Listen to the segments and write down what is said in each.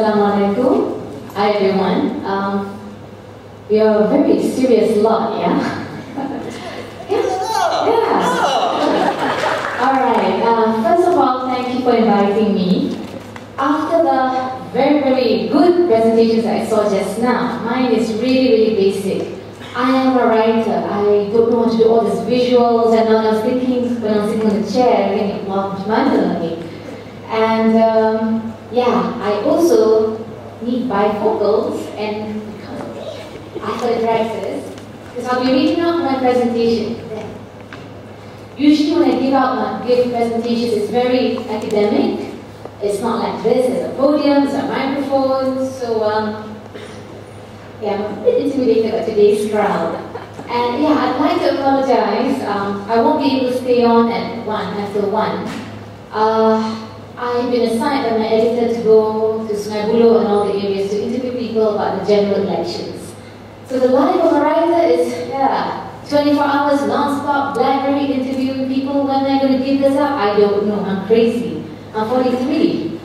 Assalamualaikum. Hi everyone. We are a very serious lot, yeah? Yeah. Alright, first of all, thank you for inviting me. After the very good presentations I saw just now, mine is really basic. I am a writer. I don't know how to do all these visuals, and I was thinking when I was sitting on the chair, thinking, wow, and yeah, I also need bifocals, and I got directors, because I'll be reading out my presentation. Usually when I give presentations, it's very academic. It's not like this, there's a podium, there's a microphone, so yeah, I'm a bit intimidated by today's crowd. And yeah, I'd like to apologize. I won't be able to stay on until 1. I've been assigned by my editor to go to Sungai Buloh and all the areas to interview people about the general elections. So the life of a writer is, 24 hours non-stop, BlackBerry interviewing people. When am I going to give this up? I don't know. I'm crazy. I'm 43.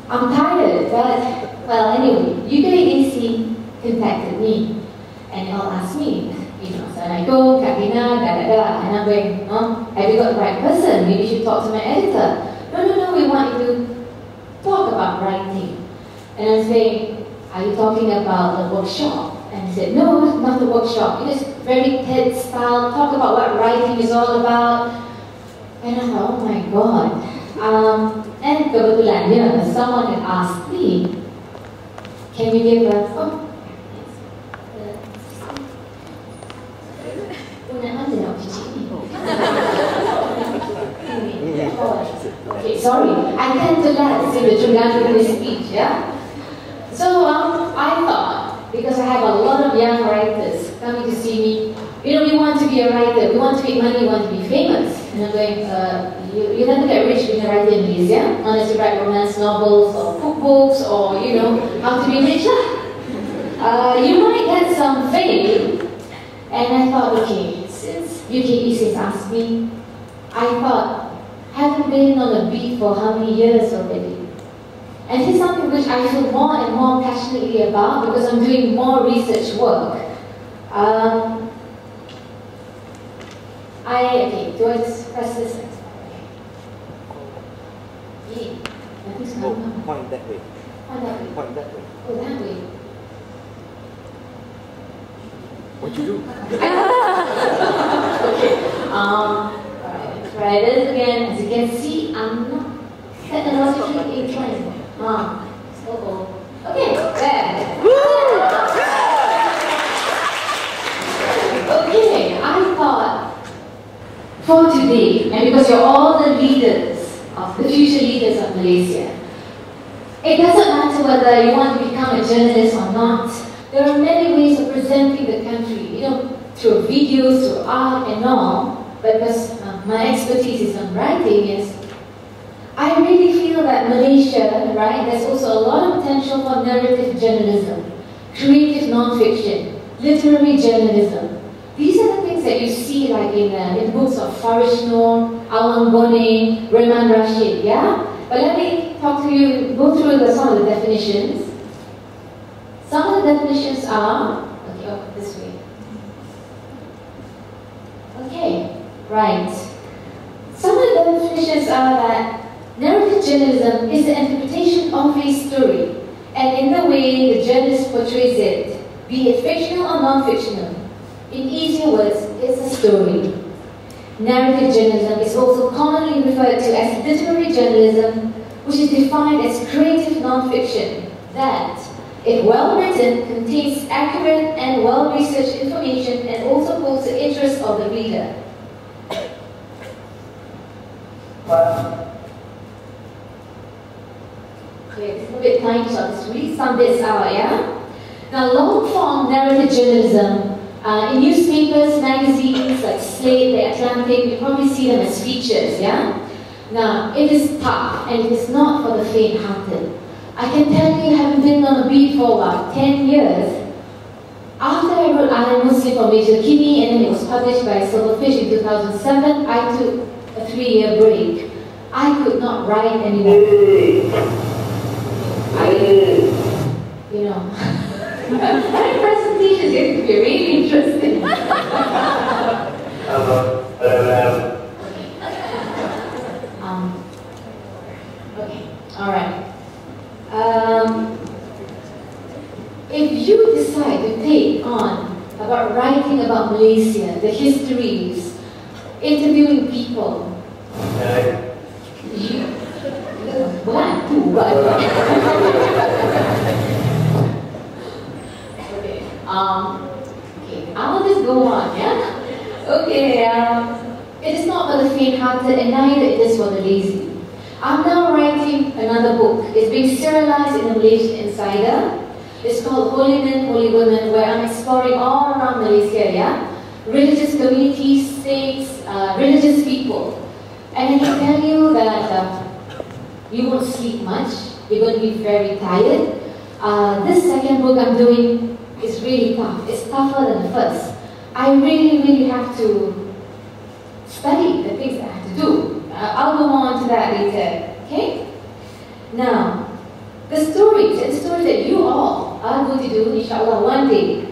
I'm tired, but, well, anyway, UKAC contacted me and they all asked me, Assalamualaikum, Kak Dina, and I'm going, have you got the right person? Maybe you should talk to my editor. No, we want you to talk about writing. And I'm saying, are you talking about the workshop? And he said, no, not the workshop. It is very TED style, talk about what writing is all about. And I thought, oh my God. And kebetulan, someone had asked me, can you give a, okay, sorry, I tend to laugh in the Trinidad speech, yeah? So I thought, because I have a lot of young writers coming to see me, we want to be a writer, we want to make money, we want to be famous. And I'm going, you never get rich being a writer in Malaysia, unless you write romance novels or cookbooks or, how to be rich. You might get some fame. And I thought, okay, since UKAC has asked me, I thought, having been on the beat for how many years already? And this is something which I feel more and more passionately about because I'm doing more research work. Okay, do I just press this? Yeah. Point that way. Point that way. Point that way. Oh, that way. What you do? Okay. Alright, let's try this again. As you can see, I'm not technologically inclined. Okay, there. Okay, I thought for today, and because you're all the leaders of the future leaders of Malaysia, it doesn't matter whether you want to become a journalist or not. There are many ways of presenting the country, through videos, through art and all, but because my expertise is on writing, I really feel that Malaysia, there's also a lot of potential for narrative journalism, creative non-fiction, literary journalism. These are the things that you see like in books of Farish Noor, Awang Bone, Rehman Rashid, yeah? But let me talk to you, go through some of the definitions. Some of the definitions are, this way. Okay, right. Some of the definitions are that narrative journalism is the interpretation of a story, and in the way the journalist portrays it, be it fictional or non-fictional. In easier words, it's a story. Narrative journalism is also commonly referred to as literary journalism, which is defined as creative non-fiction that, if well written, contains accurate and well-researched information and also holds the interest of the reader. Okay, it's a bit tiny, so I'll just read some bits out, yeah? Now, long-form narrative journalism, in newspapers, magazines like Slate, The Atlantic, you probably see them as features, yeah? Now, it is tough, and it is not for the faint-hearted. I can tell you, having been on the beat for about 10 years, after I wrote I Am Muslim for Major Kini and then it was published by Silverfish in 2007, I took a 3-year break. I could not write anymore. My presentation is going to be really interesting. Okay, alright. If you decide to take on about writing about Malaysia, the histories, interviewing people, okay, I'll just go on, yeah? Okay, it is not for the faint-hearted and neither it is for the lazy. I'm now writing another book. It's being serialized in the Malaysian Insider. It's called Holy Men, Holy Women, where I'm exploring all around Malaysia, yeah? Religious communities, states, religious people. And I can tell you that you won't sleep much. You're going to be very tired. This second book I'm doing is really tough. It's tougher than the first. I really have to study the things I have to do. I'll go on to that later, okay? Now, the stories that you all are going to do, inshallah, one day,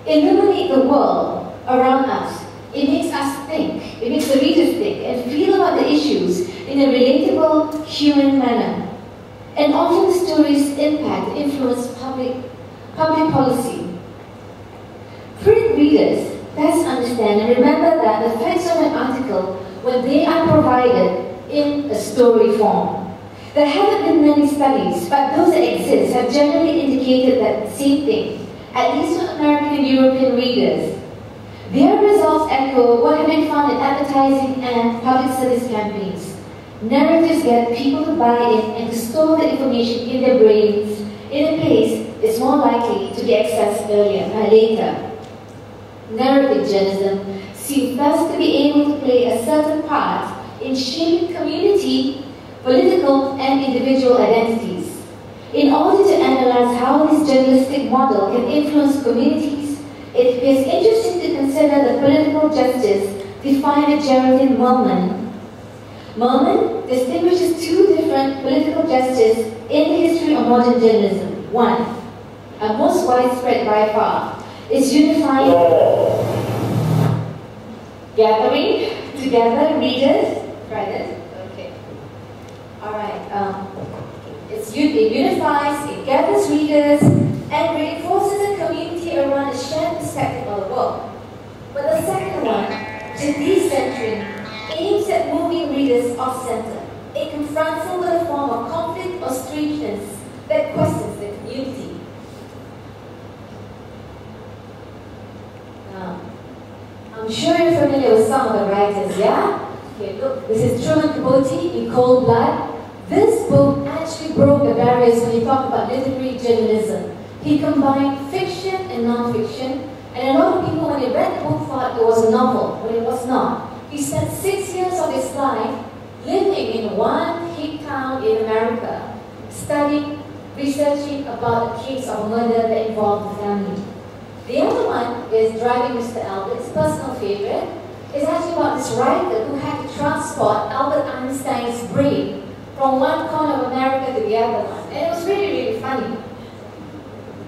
illuminate the world around us. It makes us think, it makes the readers think and feel about the issues in a relatable, human manner. And often the stories impact and influence public policy. Print readers best understand and remember that the facts of an article when they are provided in a story form. There haven't been many studies, but those that exist have generally indicated that the same thing, at least for American and European readers. Their results echo what have been found in advertising and public service campaigns. Narratives get people to buy in and to store the information in their brains in a place it's more likely to be accessed later. Narrative journalism seems thus to be able to play a certain part in shaping community, political, and individual identities. In order to analyze how this journalistic model can influence communities, it appears interesting to consider the political justice defined by Geraldine Merman. Merman distinguishes two different political justice in the history of modern journalism. One, and most widespread by far, is unifying, gathering together readers. Try this. Okay. All right. It unifies, it gathers readers, and reinforces a community around a shared perspective of the world. But the second one, which is decentering, aims at moving readers off-center. It confronts them with a form of conflict or strangeness that questions the community. I'm sure you're familiar with some of the writers, yeah? Okay, look, this is Truman Capote in Cold Blood. This book actually broke the barriers when you talk about literary journalism. He combined fiction and non-fiction, and a lot of people, when they read the book, thought it was a novel, but it was not. He spent 6 years of his life living in one hick town in America, studying, researching about a case of murder that involved the family. The other one is Driving Mr. Albert, his personal favorite. It's actually about this writer who had to transport Albert Einstein's brain from one corner of America to the other one. And it was really funny.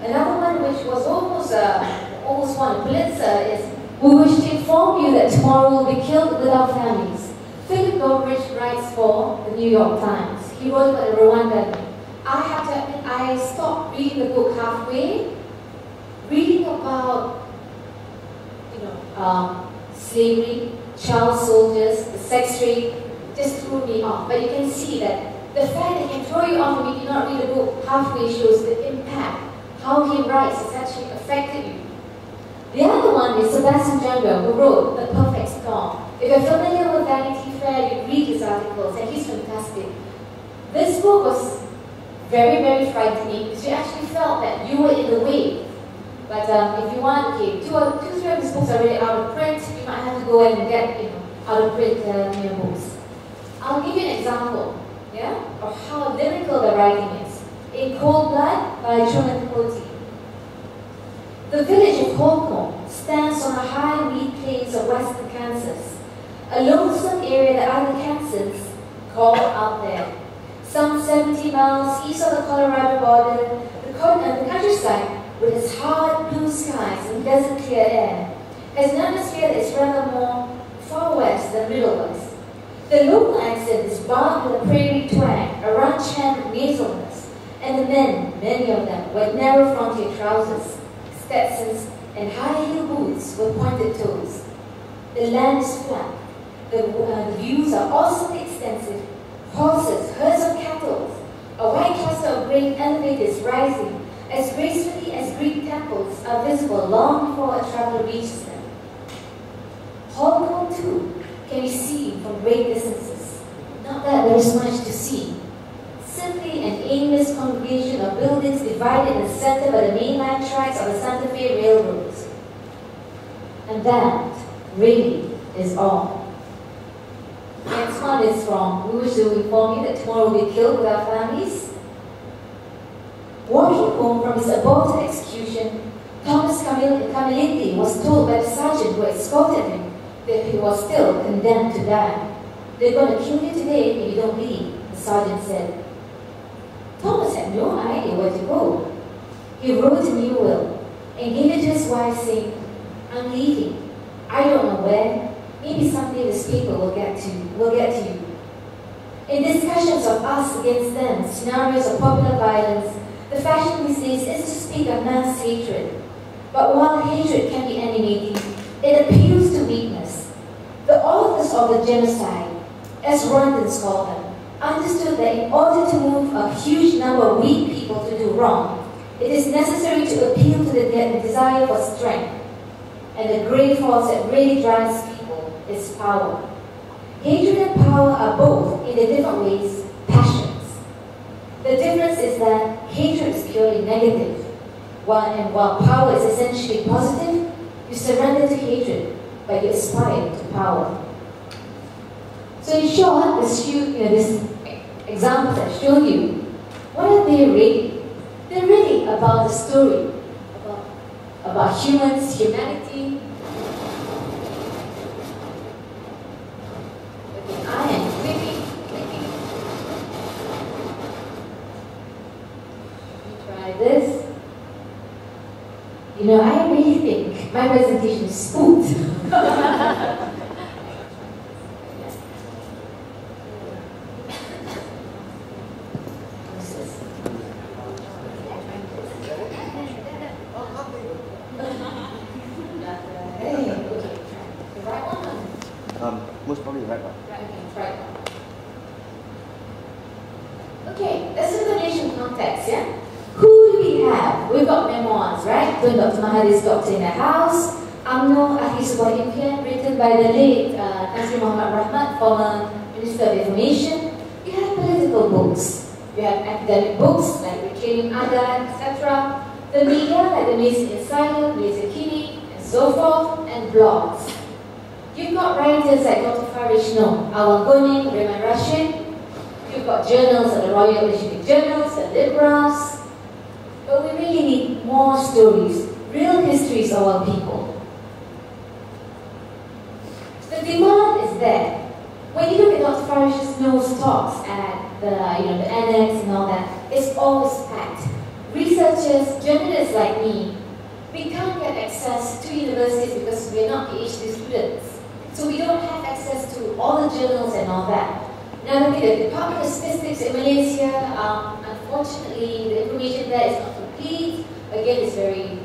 Another one which was almost won a Pulitzer is We Wish to Inform You That Tomorrow Will Be Killed Without Families. Philip Goldrich writes for the New York Times. He wrote about the Rwanda. I have to admit, I stopped reading the book halfway. Reading about, slavery, child soldiers, the sex trade, just threw me off. But you can see that the fact that it can throw you off when you do not read the book halfway shows the impact, how he writes has actually affected you. The other one is Sebastian Junger, who wrote The Perfect Storm. If you're familiar with Vanity Fair, you read his articles, and he's fantastic. This book was very frightening because you actually felt that you were in the way. But if you want, okay, two or three of his books are already out of print. You might have to go and get, out of print new books. I'll give you an example, yeah, of how lyrical the writing is. In Cold Blood by Truman Capote. The village of Holcomb stands on the high wheat plains of western Kansas, a lonesome area that other Kansans call out there. Some 70 miles east of the Colorado border, the countryside with its hard blue skies and desert clear air, has an atmosphere that is rather more far west than middle west. The local accent is barred with a prairie twang, a ranch-hand nasalness, and the men, many of them, wear narrow frontier trousers, Stetsons, and high-heel boots with pointed toes. The land is flat. The views are awesomely extensive. Horses, herds of cattle, a white cluster of grain elevators rising as gracefully as Greek temples are visible long before a traveler reaches them. Hong Kong, too, can be seen from great distances. Not that there is much to see. Simply an aimless congregation of buildings divided in the center by the mainline tracks of the Santa Fe Railroads. And that, really, is all. The next one is from, we wish to inform you that tomorrow we'll be killed with our families. Walking home from his aborted execution, Thomas Camilleri was told by the sergeant who escorted him that he was still condemned to die. They're going to kill you today if you don't leave, the sergeant said. Thomas had no idea where to go. He wrote a new will and gave it to his wife saying, I'm leaving. I don't know where. Maybe someday this paper will get to you. In discussions of us against them, scenarios of popular violence, the fashion these days is to speak of mass hatred. But while hatred can be animating, it appeals to weakness. The authors of the genocide, as Rwandans call them, understood that in order to move a huge number of weak people to do wrong, it is necessary to appeal to the desire for strength. And the great force that really drives people is power. Hatred and power are both, in their different ways, passions. The difference is that hatred is purely negative, while power is essentially positive. You surrender to hatred, but you aspire to power. So in short, this examples I've shown you, what are they really? They're really about the story, about humans, humanity. Okay, I am clicking. Let me try this. You know, I really think my presentation is spooked. Most probably the right one. Right. Okay, let's look at the nation context, yeah? Who do we have? We've got memoirs, right? Dr. Mahathir's Doctor in the House, UMNO Ahli Sebuah Impian, written by the late Nazri Muhammad Rahmat, former Minister of Information. You have political books. You have academic books like Reclaiming Adat, etc. The media like the Malaysian Insider, Malaysia Kini, and so forth, and blogs. You've got writers like Dr. Farish Noor, Awang Goning, Raymond Rashid. You've got journals like the Royal Asiatic Journals, the Libras. But we really need more stories, real histories of our people. The demand is there. When you look at Dr. Farish Noor's talks at the annex and all that, it's always packed. Researchers, journalists like me, we can't get access to universities because we're not PhD students. So we don't have access to all the journals and all that. Now look at the Department of Statistics in Malaysia. Unfortunately, the information there is not complete. Again, it's very,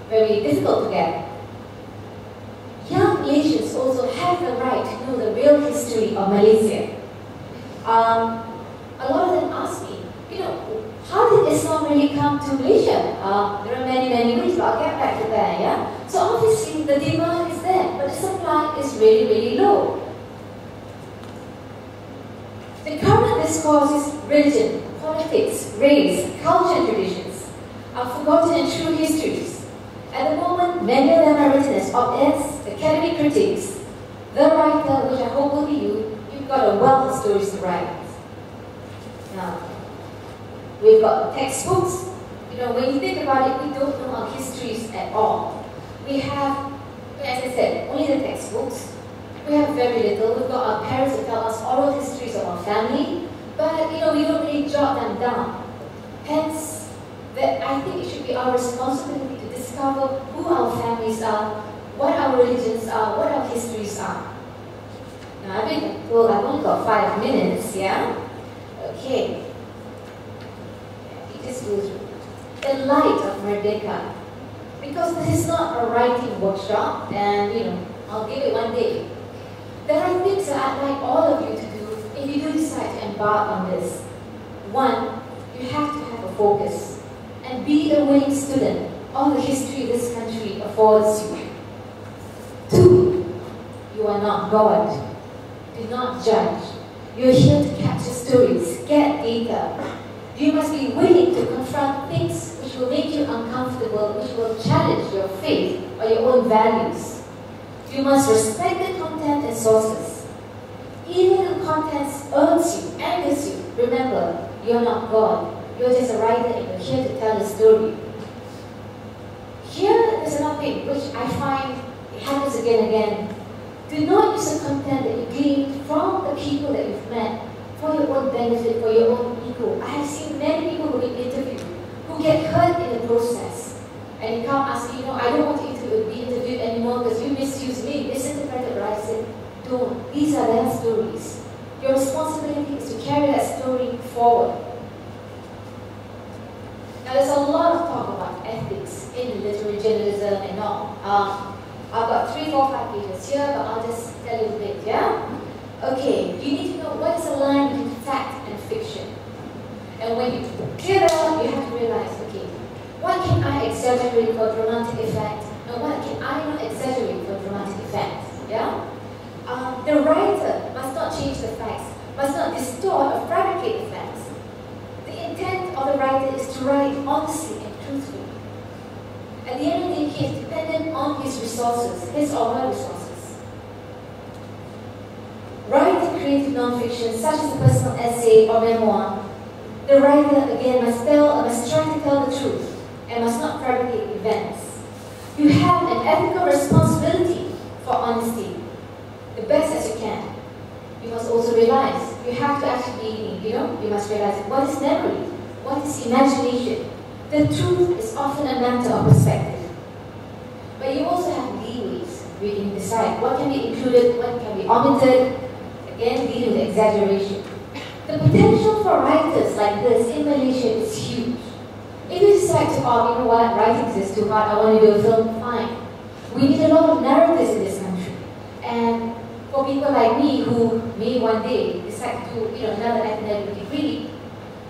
very difficult to get. Young Malaysians also have the right to know the real history of Malaysia. A lot of them ask me, how did Islam really come to Malaysia? There are many ways, but I'll get back to that, yeah? So obviously the demand is there, but the supply is really low. The current discourse is religion, politics, race, culture and traditions are forgotten in true histories. At the moment, many of them are written as op-eds, academic critiques. The writer, which I hope will be you, you've got a wealth of stories to write. Now, we've got textbooks. When you think about it, we don't know our histories at all. We have, as I said, only the textbooks. We have very little. We've got our parents who tell us oral histories of our family, but we don't really jot them down. Hence, I think it should be our responsibility to discover who our families are, what our religions are, what our histories are. Now, I've only got 5 minutes, yeah? Okay. Just go through. The light of Merdeka. Because this is not a writing workshop, and I'll give it one day. There are things that I'd like all of you to do if you do decide to embark on this. One, you have to have a focus and be a willing student of the history this country affords you. Two, you are not God. Do not judge. You're here to capture stories, get data. You must be willing to confront things which will make you uncomfortable, which will challenge your faith or your own values. You must respect the content and sources. Even if the content irks you, angers you, remember, you're not God. You're just a writer and you're here to tell a story. Here is another thing which I find it happens again and again. Do not use the content that you gleaned from the people that you've met for your own benefit, for your own ego. I have seen many people who we interview who get hurt in the process. And you come ask me, I don't want to be interviewed anymore because you misused me, misinterpreted what I said. Don't. These are their stories. Your responsibility is to carry that story forward. Now, there's a lot of talk about ethics in literary journalism and all. I've got 3, 4, 5 pages here, but I'll just tell you a bit, yeah? Okay, you need to know what is the line between fact and fiction. And when you clear that up, you have to realize, okay, what can I exaggerate for dramatic effect, and what can I not exaggerate for dramatic effect, yeah? The writer must not change the facts, must not distort or fabricate the facts. The intent of the writer is to write honestly and truthfully. At the end of the day, he is dependent on his resources, his or her resources. Writing creative non-fiction, such as a personal essay or memoir, the writer, again, must try to tell the truth and must not fabricate events. You have an ethical responsibility for honesty, the best as you can. You must also realize, you have to actually be, you must realize what is memory, what is imagination. The truth is often a matter of perspective. But you also have leeways where you can decide what can be included, what can be omitted, again, dealing with exaggeration. The potential for writers like this in Malaysia is huge. If you decide to, writing is too hard, I want to do a film, fine. We need a lot of narratives in this country. And for people like me who may one day decide to do another academic degree,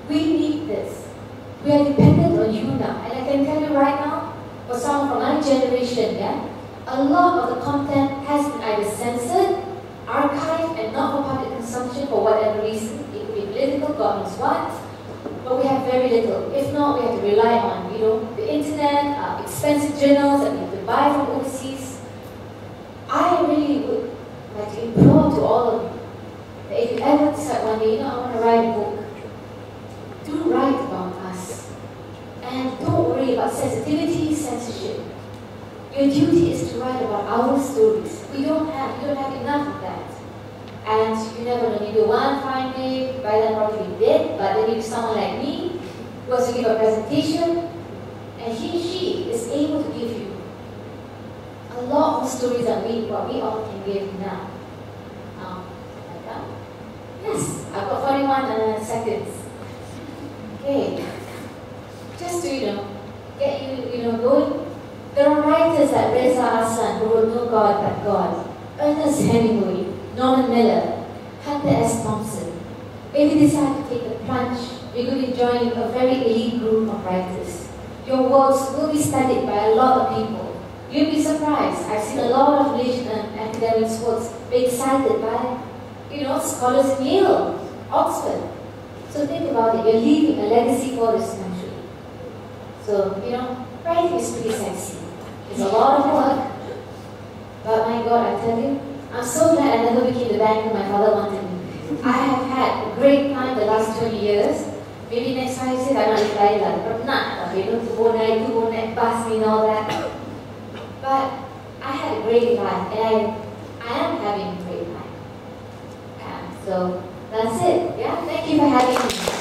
we need this. We are dependent on you now. And I can tell you right now, for someone from my generation, a lot of the content has been either censored, archived, and not for public consumption for whatever reason. It could be political, God knows what. But we have very little. If not, we have to rely on, the internet, expensive journals that we have to buy from overseas. I really would like to implore to all of you that if you ever decide one day, I want to write a book, do write about us. And don't worry about sensitivity, censorship. Your duty is to write about our stories. We don't have enough of that. And you never know, maybe one fine day, by then probably dead, but then you someone like me who wants to give a presentation, and she is able to give you a lot more stories than what we all can give now. Like that? Yes, I've got 41 seconds. Okay. Just to, get you, going. There are writers like Reza Hassan who wrote No God But God, Ernest Hemingway, Norman Miller, Hunter S. Thompson. If you decide to take the plunge, you're going to be joining a very elite group of writers. Your works will be studied by a lot of people. You'll be surprised. I've seen a lot of Malaysian academics' works being cited by, scholars in Yale, Oxford. So think about it. You're leaving a legacy for this country. So, writing is pretty sexy. It's a lot of work. But my God, I tell you, I'm so glad I never became the banker my father wanted me. I have had a great time the last 20 years. Maybe next 5 years I might retire like pernah, to naik bus and all that. But I had a great life, and I am having a great life. So that's it. Yeah, thank you for having me.